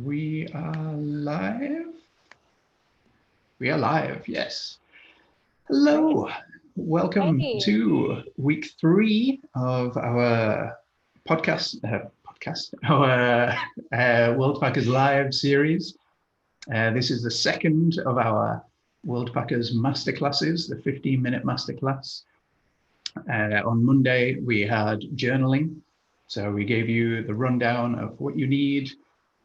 We are live. We are live, yes. Hello, welcome Hey. to week 3 of our our Worldpackers Live series. This is the second of our Worldpackers Masterclasses, the 15-minute masterclass. On Monday, we had journaling. So we gave you the rundown of what you need,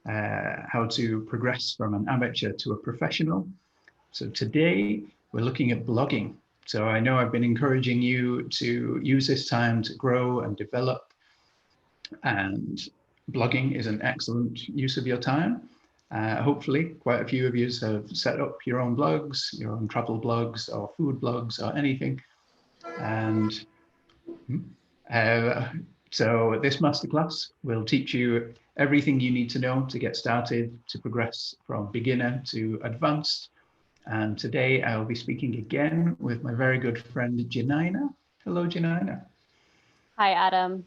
how to progress from an amateur to a professional. So today we're looking at blogging. So I know I've been encouraging you to use this time to grow and develop, and blogging is an excellent use of your time. Hopefully quite a few of you have set up your own blogs, your own travel blogs or food blogs or anything. And so this masterclass will teach you everything you need to know to get started, to progress from beginner to advanced. And today I'll be speaking again with my very good friend, Janina. Hello, Janina. Hi, Adam.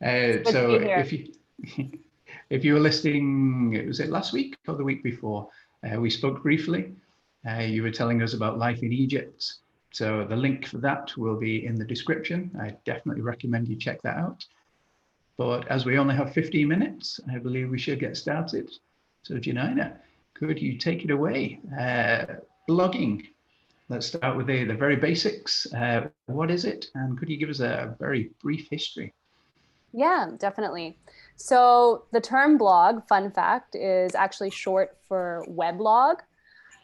Good to So be here. if you were listening, was it last week or the week before? We spoke briefly. You were telling us about life in Egypt. So the link for that will be in the description. I definitely recommend you check that out. But as we only have 15 minutes, I believe we should get started. So Janina, could you take it away? Blogging. Let's start with the very basics. What is it? And could you give us a very brief history? Yeah, definitely. So the term blog, fun fact, is actually short for weblog.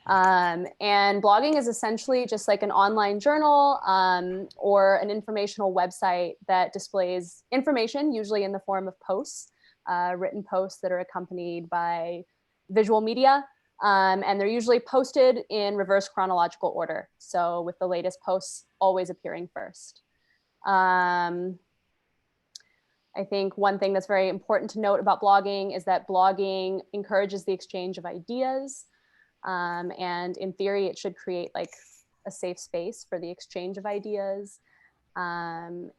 And blogging is essentially just like an online journal or an informational website that displays information, usually in the form of posts, written posts that are accompanied by visual media. And they're usually posted in reverse chronological order. So with the latest posts always appearing first. I think one thing that's very important to note about blogging is that blogging encourages the exchange of ideas. And in theory, it should create like a safe space for the exchange of ideas. And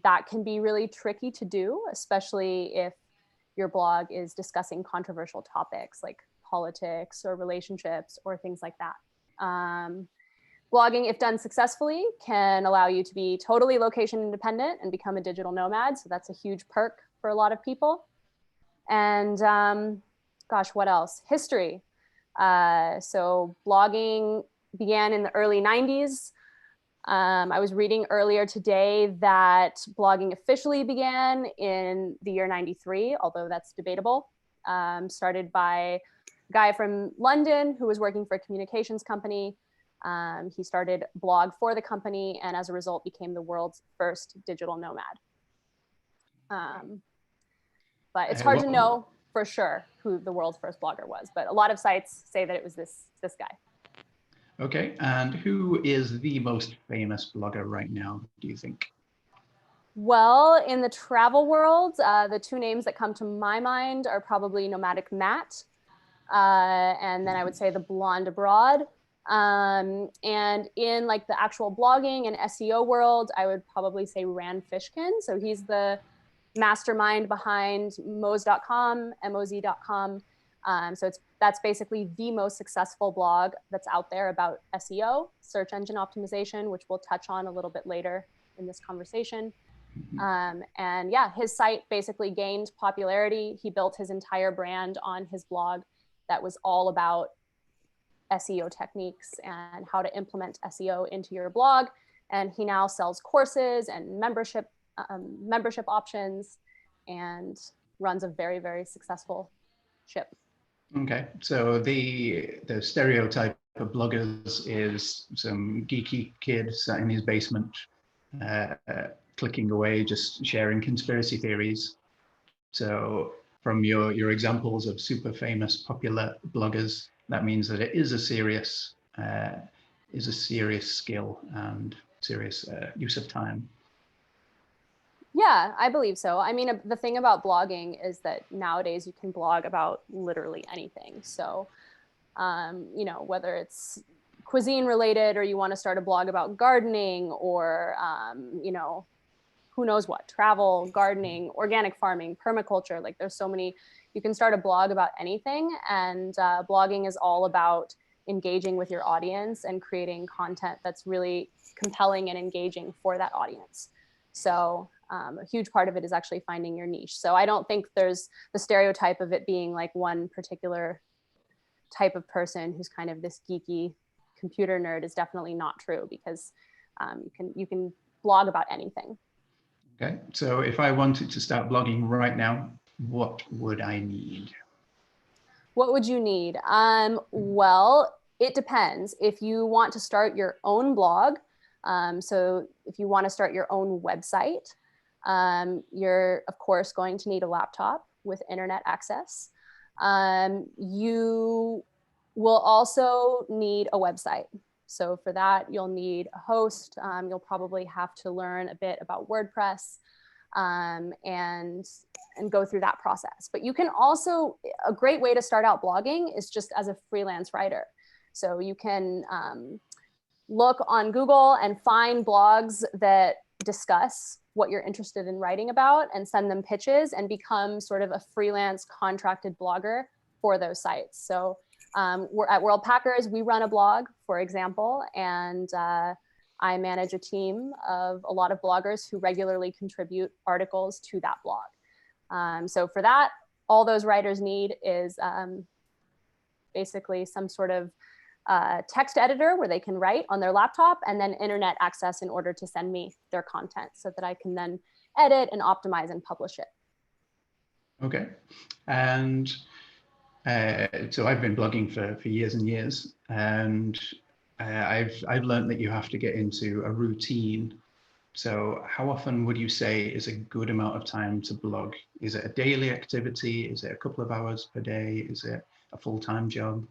that can be really tricky to do, especially if your blog is discussing controversial topics like politics or relationships or things like that. Blogging, if done successfully, can allow you to be totally location independent and become a digital nomad. So that's a huge perk for a lot of people. And gosh, what else? History. So blogging began in the early 90s. I was reading earlier today that blogging officially began in the year 93, although that's debatable. Started by a guy from London who was working for a communications company. He started blog for the company and as a result became the world's first digital nomad. But it's hard to know for sure who the world's first blogger was, but a lot of sites say that it was this guy. Okay, and who is the most famous blogger right now, do you think? Well, in the travel world, the two names that come to my mind are probably Nomadic Matt, and then I would say the Blonde Abroad. And in like the actual blogging and SEO world, I would probably say Rand Fishkin. So he's the mastermind behind moz.com, moz.com. So that's basically the most successful blog that's out there about SEO, search engine optimization, which we'll touch on a little bit later in this conversation. And yeah, his site basically gained popularity. He built his entire brand on his blog that was all about SEO techniques and how to implement SEO into your blog. And he now sells courses and membership options and runs a very, very successful ship. Okay, so the stereotype of bloggers is some geeky kid sat in his basement, clicking away, just sharing conspiracy theories. So from your examples of super famous, popular bloggers, that means that it is a serious skill and serious use of time. Yeah, I believe so. I mean, the thing about blogging is that nowadays you can blog about literally anything. So, you know, whether it's cuisine related or you want to start a blog about gardening or, you know, who knows what, travel, gardening, organic farming, permaculture. Like there's so many, you can start a blog about anything. And blogging is all about engaging with your audience and creating content that's really compelling and engaging for that audience. So a huge part of it is actually finding your niche. So I don't think there's the stereotype of it being like one particular type of person who's kind of this geeky computer nerd is definitely not true, because you can blog about anything. Okay, so if I wanted to start blogging right now, what would I need? What would you need? Well, it depends. If you want to start your own blog, so if you want to start your own website, you're of course going to need a laptop with internet access. You will also need a website. So for that, you'll need a host. You'll probably have to learn a bit about WordPress and go through that process. But you can also, a great way to start out blogging is just as a freelance writer. So you can look on Google and find blogs that discuss what you're interested in writing about and send them pitches and become sort of a freelance contracted blogger for those sites. So we're at Worldpackers, we run a blog, for example, and I manage a team of a lot of bloggers who regularly contribute articles to that blog. So for that, all those writers need is basically some sort of text editor where they can write on their laptop, and then internet access in order to send me their content so that I can then edit and optimize and publish it. Okay, and so I've been blogging for years and years, and I've learned that you have to get into a routine. So how often would you say is a good amount of time to blog? Is it a daily activity? Is it a couple of hours per day? Is it a full-time job?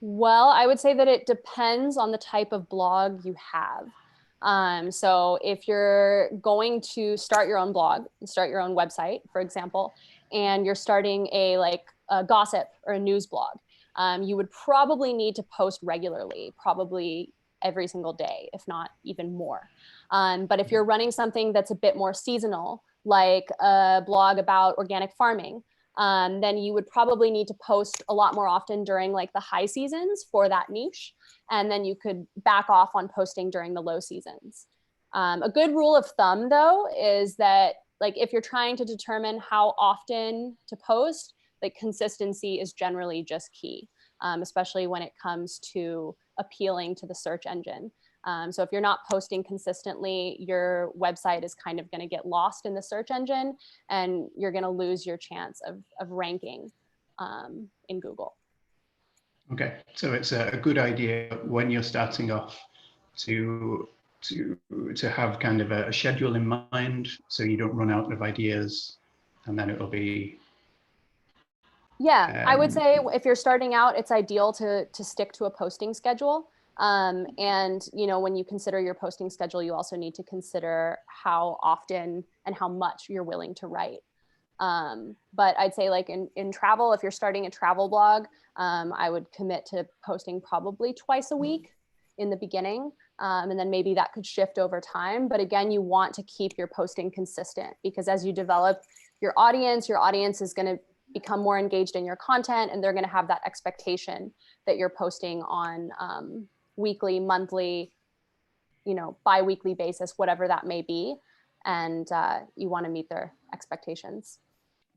Well, I would say that it depends on the type of blog you have. So if you're going to start your own blog, start your own website, for example, and you're starting a gossip or a news blog, you would probably need to post regularly, probably every single day, if not even more. But if you're running something that's a bit more seasonal, like a blog about organic farming, then you would probably need to post a lot more often during like the high seasons for that niche. And then you could back off on posting during the low seasons. A good rule of thumb though, is that like if you're trying to determine how often to post, like consistency is generally just key, especially when it comes to appealing to the search engine. So if you're not posting consistently, your website is kind of going to get lost in the search engine, and you're going to lose your chance of ranking in Google. Okay, so it's a good idea when you're starting off to have kind of a schedule in mind, so you don't run out of ideas, and then it'll be. Yeah, I would say if you're starting out, it's ideal to stick to a posting schedule. And when you consider your posting schedule, you also need to consider how often and how much you're willing to write. But I'd say like in travel, if you're starting a travel blog, I would commit to posting probably twice a week in the beginning. And then maybe that could shift over time. But again, you want to keep your posting consistent, because as you develop your audience is going to become more engaged in your content, and they're going to have that expectation that you're posting on weekly, monthly, bi-weekly basis, whatever that may be. And you want to meet their expectations.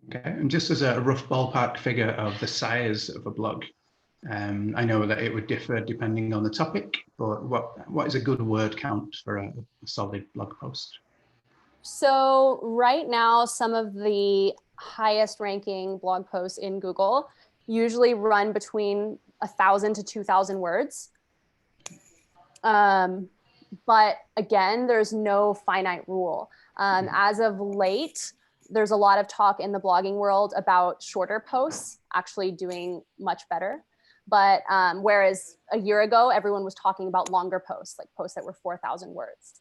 Okay, and just as a rough ballpark figure of the size of a blog, I know that it would differ depending on the topic, but what is a good word count for a solid blog post? So right now, some of the highest ranking blog posts in Google usually run between 1,000 to 2,000 words. But again, there's no finite rule. As of late, there's a lot of talk in the blogging world about shorter posts actually doing much better. But whereas a year ago, everyone was talking about longer posts, like posts that were 4,000 words.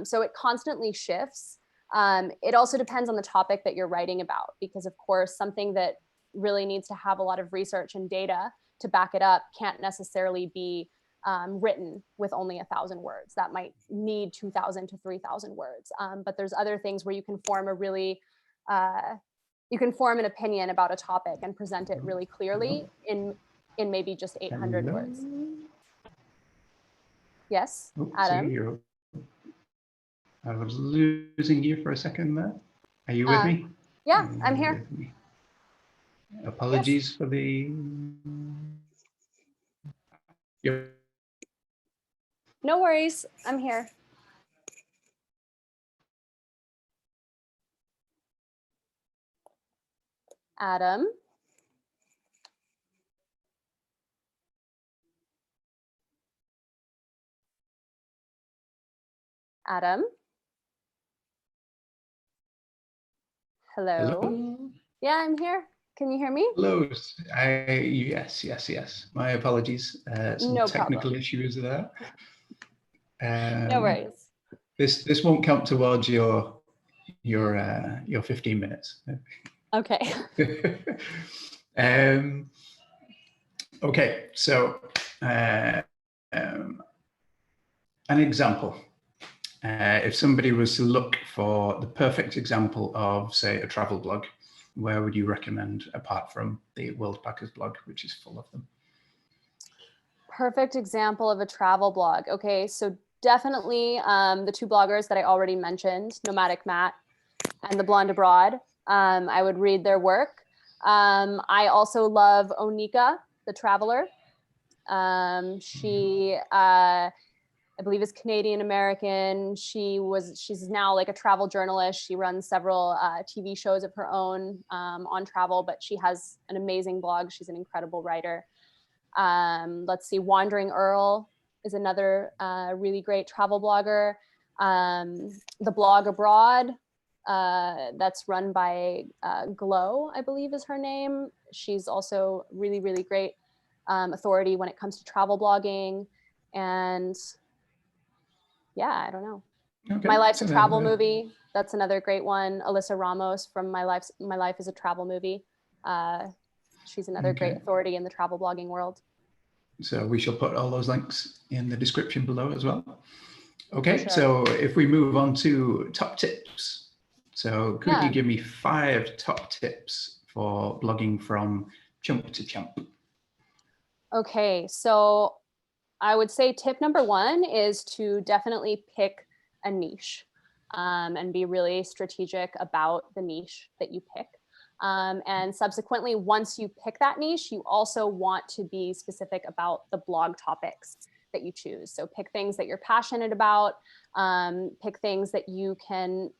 So it constantly shifts. It also depends on the topic that you're writing about, because of course, something that really needs to have a lot of research and data to back it up can't necessarily be written with only 1,000 words. That might need 2,000 to 3,000 words. But there's other things where you can form a really, you can form an opinion about a topic and present it really clearly in maybe just 800 Hello? words. Yes, Oh, Adam? I was losing you for a second there. Are you with me? Yeah, I'm here. Apologies for the... No worries, I'm here. Adam? Adam? Hello? Hello? Yeah, I'm here. Can you hear me? Hello. Yes. My apologies. Some No technical problem. issues there. No worries. This won't count towards your 15 minutes. Okay. Okay, so an example. If somebody was to look for the perfect example of, say, a travel blog, where would you recommend, apart from the Worldpackers blog, which is full of them? Perfect example of a travel blog. Okay, so definitely the two bloggers that I already mentioned, Nomadic Matt and The Blonde Abroad. I would read their work. I also love Onika, the traveler. She, I believe, is Canadian American. She's now like a travel journalist. She runs several TV shows of her own on travel, but she has an amazing blog. She's an incredible writer. Let's see, Wandering Earl is another really great travel blogger. The Blog Abroad, that's run by Glow, I believe is her name. She's also really, really great authority when it comes to travel blogging. And yeah, I don't know. Okay. My Life's a Travel Movie. That's another great one. Alyssa Ramos from My Life is a Travel Movie. She's another great authority in the travel blogging world. So we shall put all those links in the description below as well. Okay, sure. So if we move on to top tips. So could you give me 5 top tips for blogging from chump to chump? Okay, so I would say tip number 1 is to definitely pick a niche and be really strategic about the niche that you pick. And subsequently, once you pick that niche, you also want to be specific about the blog topics that you choose. So pick things that you're passionate about, pick things that you can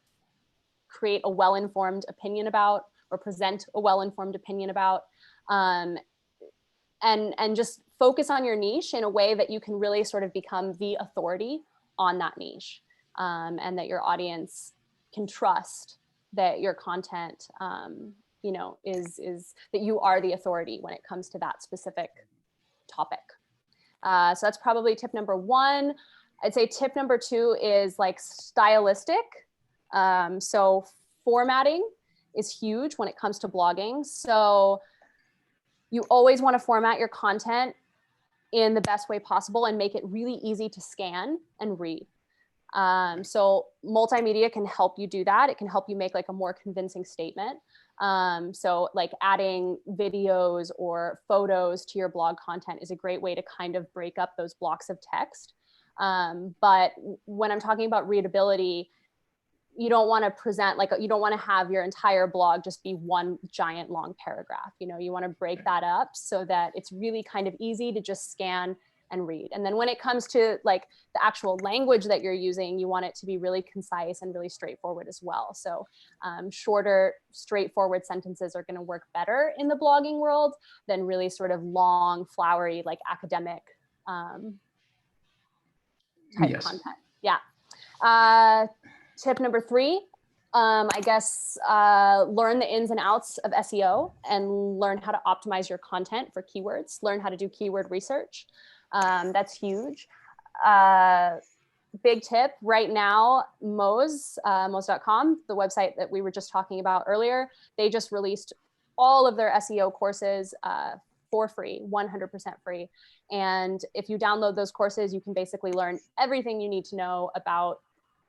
create a well-informed opinion about or present a well-informed opinion about, and just focus on your niche in a way that you can really sort of become the authority on that niche, and that your audience can trust that your content is that you are the authority when it comes to that specific topic. So that's probably tip number 1. I'd say tip number 2 is like stylistic. So formatting is huge when it comes to blogging. So you always want to format your content in the best way possible and make it really easy to scan and read. So multimedia can help you do that. It can help you make like a more convincing statement. So like adding videos or photos to your blog content is a great way to kind of break up those blocks of text. But when I'm talking about readability, you don't want to present you don't want to have your entire blog just be one giant long paragraph. You want to break that up so that it's really kind of easy to just scan and read. And then when it comes to like the actual language that you're using, you want it to be really concise and really straightforward as well. So shorter, straightforward sentences are going to work better in the blogging world than really sort of long, flowery, like academic type content. Yeah. Tip number 3, I guess, learn the ins and outs of SEO and learn how to optimize your content for keywords. Learn how to do keyword research. That's huge. Big tip right now, Moz.com, the website that we were just talking about earlier, they just released all of their SEO courses for free, 100% free. And if you download those courses, you can basically learn everything you need to know about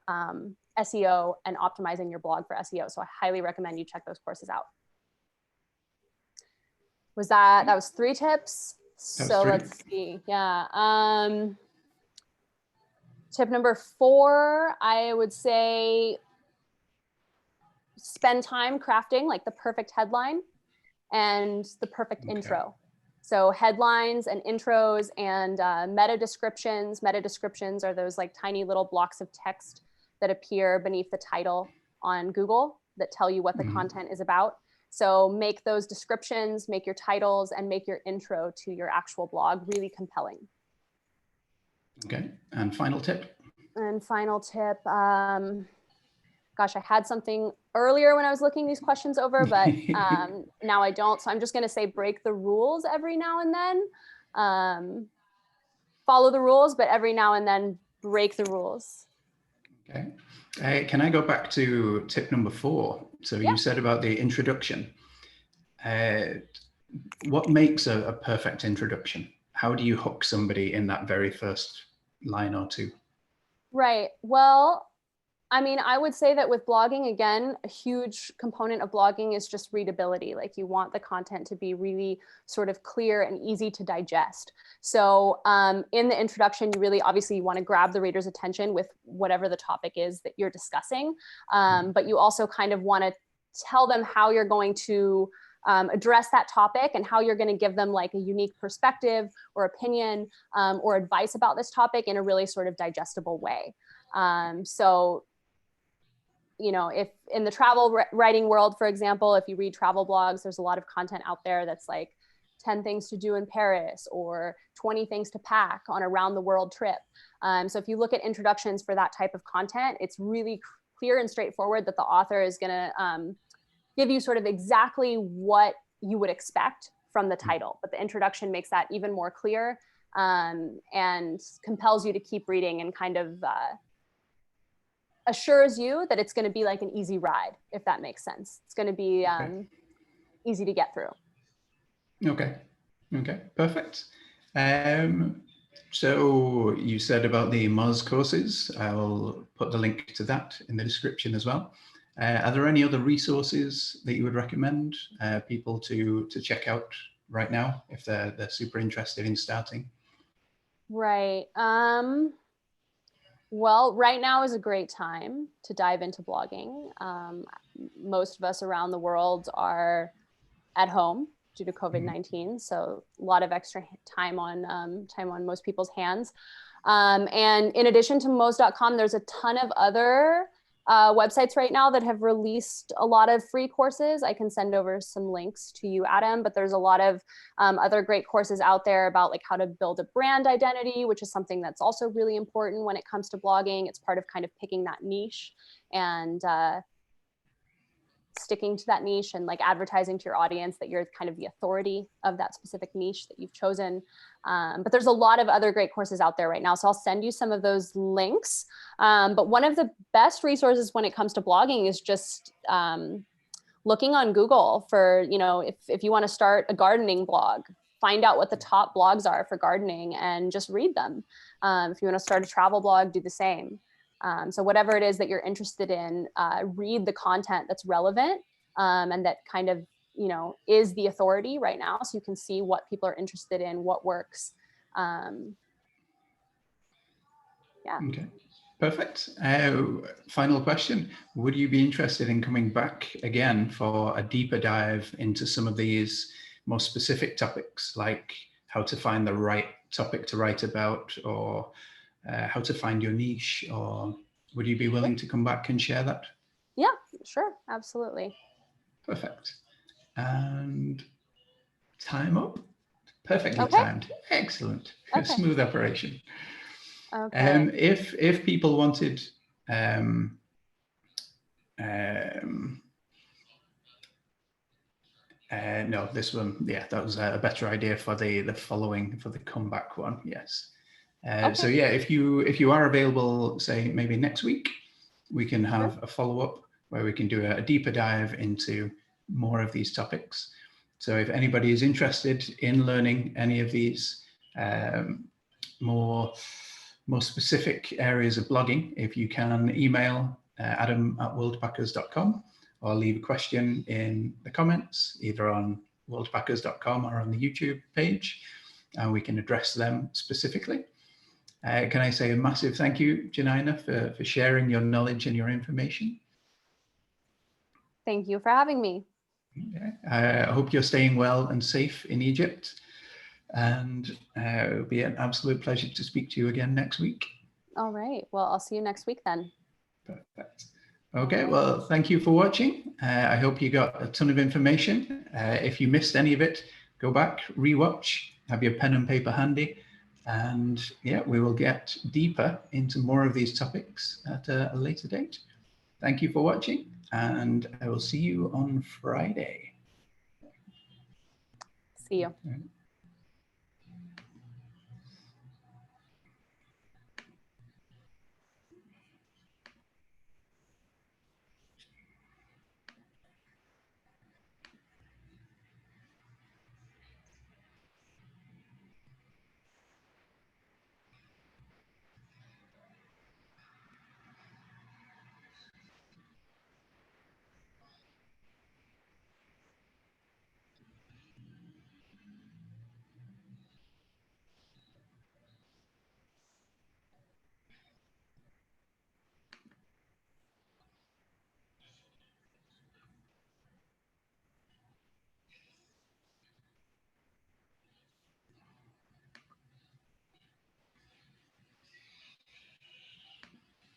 SEO and optimizing your blog for SEO. So I highly recommend you check those courses out. That was 3 tips. So let's see. Yeah. Tip number 4, I would say spend time crafting like the perfect headline and the perfect intro. So headlines and intros and meta descriptions. Meta descriptions are those like tiny little blocks of text that appear beneath the title on Google that tell you what the content is about. So make those descriptions, make your titles, and make your intro to your actual blog really compelling. Okay, and final tip? And final tip, gosh, I had something earlier when I was looking these questions over, but now I don't. So I'm just gonna say break the rules every now and then. Follow the rules, but every now and then break the rules. Okay. Can I go back to tip number 4? So you said about the introduction. What makes a perfect introduction? How do you hook somebody in that very first line or 2? Right. Well, I mean, I would say that with blogging, again, a huge component of blogging is just readability. Like you want the content to be really sort of clear and easy to digest. So in the introduction, you want to grab the reader's attention with whatever the topic is that you're discussing. But you also kind of want to tell them how you're going to address that topic and how you're going to give them like a unique perspective or opinion or advice about this topic in a really sort of digestible way. So, you know, if in the travel writing world, for example, if you read travel blogs, there's a lot of content out there that's like 10 things to do in Paris or 20 things to pack on a round the world trip. So if you look at introductions for that type of content, it's really clear and straightforward that the author is going to give you sort of exactly what you would expect from the title, but the introduction makes that even more clear and compels you to keep reading and kind of assures you that it's going to be like an easy ride, if that makes sense. It's going to be easy to get through. Okay, perfect. So you said about the Moz courses. I'll put the link to that in the description as well. Are there any other resources that you would recommend people to check out right now if they're super interested in starting? Right. Well, right now is a great time to dive into blogging. Most of us around the world are at home due to COVID-19, so a lot of extra time on most people's hands. And in addition to Moz.com, there's a ton of other websites right now that have released a lot of free courses. I can send over some links to you, Adam, but there's a lot of other great courses out there about like how to build a brand identity, which is something that's also really important when it comes to blogging. It's part of kind of picking that niche and sticking to that niche and like advertising to your audience that you're kind of the authority of that specific niche that you've chosen. But there's a lot of other great courses out there right now. So I'll send you some of those links. But one of the best resources when it comes to blogging is just looking on Google for, you know, if you want to start a gardening blog, find out what the top blogs are for gardening and just read them. If you want to start a travel blog, do the same. So whatever it is that you're interested in, read the content that's relevant and that kind of, you know, is the authority right now. So you can see what people are interested in, what works. Yeah. Okay, perfect. Final question. Would you be interested in coming back again for a deeper dive into some of these more specific topics, like how to find the right topic to write about, or how to find your niche, or would you be willing to come back and share that? Yeah, sure. Absolutely. Perfect. And time up. Perfectly timed. Excellent. Smooth operation. Okay. If people wanted no, this one, yeah, that was a better idea for the following, for the comeback one. Yes. So yeah, if you are available, say maybe next week, we can have a follow-up where we can do a deeper dive into more of these topics. So if anybody is interested in learning any of these more specific areas of blogging, if you can email adam@worldpackers.com or leave a question in the comments, either on worldpackers.com or on the YouTube page, and we can address them specifically. Can I say a massive thank you, Janina, for sharing your knowledge and your information. Thank you for having me. I hope you're staying well and safe in Egypt, and it'll be an absolute pleasure to speak to you again next week. All right. Well, I'll see you next week then. Perfect. Okay, well, thank you for watching. I hope you got a ton of information. If you missed any of it, go back, rewatch, have your pen and paper handy, and yeah, we will get deeper into more of these topics at a later date. Thank you for watching, and I will see you on Friday. See you.